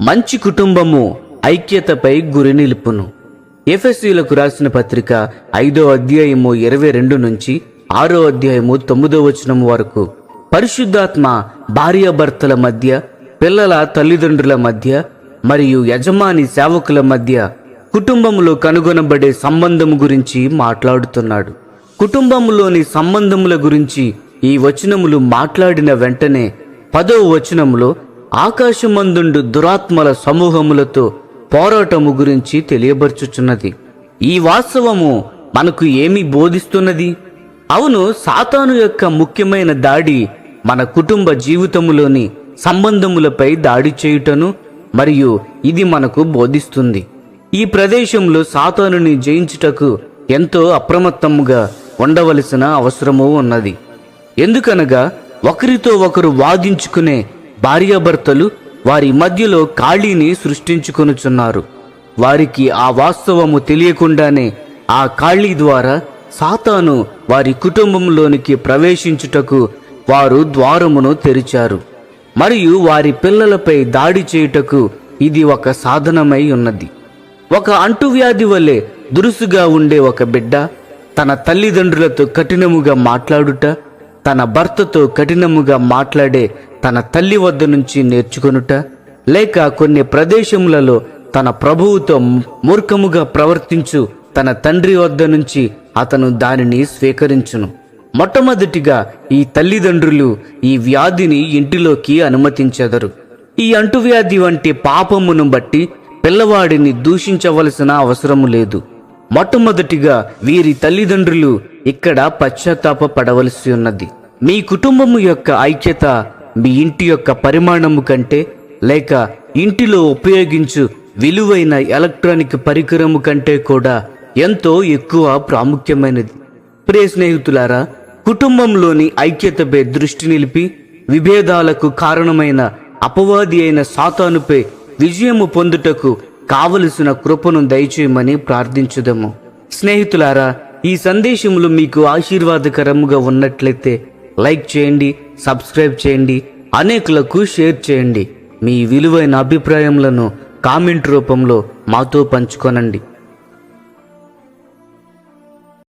మంచి కుటుంబము ఐక్యతపై గురి నిలుపును. ఎఫెసీయులకు రాసిన పత్రిక 5వ అధ్యాయము 22 నుంచి 6వ అధ్యాయము 9వ వచనం వరకు. పరిశుద్ధాత్మ భార్యాభర్తల మధ్య, పిల్లల తల్లిదండ్రుల మధ్య మరియు యజమాని సేవకుల మధ్య కుటుంబంలో కనుగొనబడే సంబంధం గురించి మాట్లాడుతున్నాడు. కుటుంబంలోని సంబంధముల గురించి ఈ వచనములు మాట్లాడిన వెంటనే 10వ వచనంలో ఆకాశమందుండు దురాత్మల సమూహములతో పోరాటము గురించి తెలియబర్చుచున్నది. ఈ వాస్తవము మనకు ఏమి బోధిస్తున్నది? అవును, సాతాను యొక్క ముఖ్యమైన దాడి మన కుటుంబ జీవితములోని సంబంధములపై దాడి చేయుటను మరియు ఇది మనకు బోధిస్తుంది. ఈ ప్రదేశంలో సాతానుని జయించుటకు ఎంతో అప్రమత్తముగా ఉండవలసిన అవసరము ఉన్నది. ఎందుకనగా ఒకరితో ఒకరు వాదించుకునే భార్యాభర్తలు వారి మధ్యలో ఖాళీని సృష్టించుకొనుచున్నారు. వారికి ఆ వాస్తవము తెలియకుండానే ఆ ఖాళీ ద్వారా సాతాను వారి కుటుంబంలోనికి ప్రవేశించుటకు వారు ద్వారమును తెరిచారు మరియు వారి పిల్లలపై దాడి చేయుటకు ఇది ఒక సాధనమై ఉన్నది. ఒక అంటువ్యాధి వలె దురుసుగా ఉండే ఒక బిడ్డ తన తల్లిదండ్రులతో కఠినముగా మాట్లాడుట, తన భర్తతో కఠినముగా మాట్లాడే తన తల్లి వద్ద నుంచి నేర్చుకొనుట, లేక కొన్ని ప్రదేశములలో తన ప్రభువుతో మూర్ఖముగా ప్రవర్తించు తన తండ్రి వద్ద నుంచి అతను దానిని స్వీకరించును. మొట్టమొదటిగా ఈ తల్లిదండ్రులు ఈ వ్యాధిని ఇంటిలోకి అనుమతించెదరు. ఈ అంటువ్యాధి వంటి పాపమును బట్టి పిల్లవాడిని దూషించవలసిన అవసరము లేదు. మొట్టమొదటిగా వీరి తల్లిదండ్రులు ఇక్కడ పశ్చాత్తాప పడవలసి ఉన్నది. మీ కుటుంబము యొక్క ఐక్యత మీ ఇంటి యొక్క పరిమాణము కంటే, లేక ఇంటిలో ఉపయోగించు విలువైన ఎలక్ట్రానిక్ పరికరము కంటే కూడా ఎంతో ఎక్కువ ప్రాముఖ్యమైనది. ప్రియ స్నేహితులారా, కుటుంబంలోని ఐక్యతపై దృష్టి నిలిపి విభేదాలకు కారణమైన అపవాది అయిన సాతానుపై విజయము పొందుటకు కావలసిన కృపను దయచేయమని ప్రార్థించుదాము. స్నేహితులారా, ఈ సందేశములు మీకు ఆశీర్వాదకరముగా ఉన్నట్లయితే లైక్ చేయండి, సబ్స్క్రైబ్ చేయండి, అనేకులకు షేర్ చేయండి. మీ విలువైన అభిప్రాయములను కామెంట్ రూపంలో మాతో పంచుకొనండి.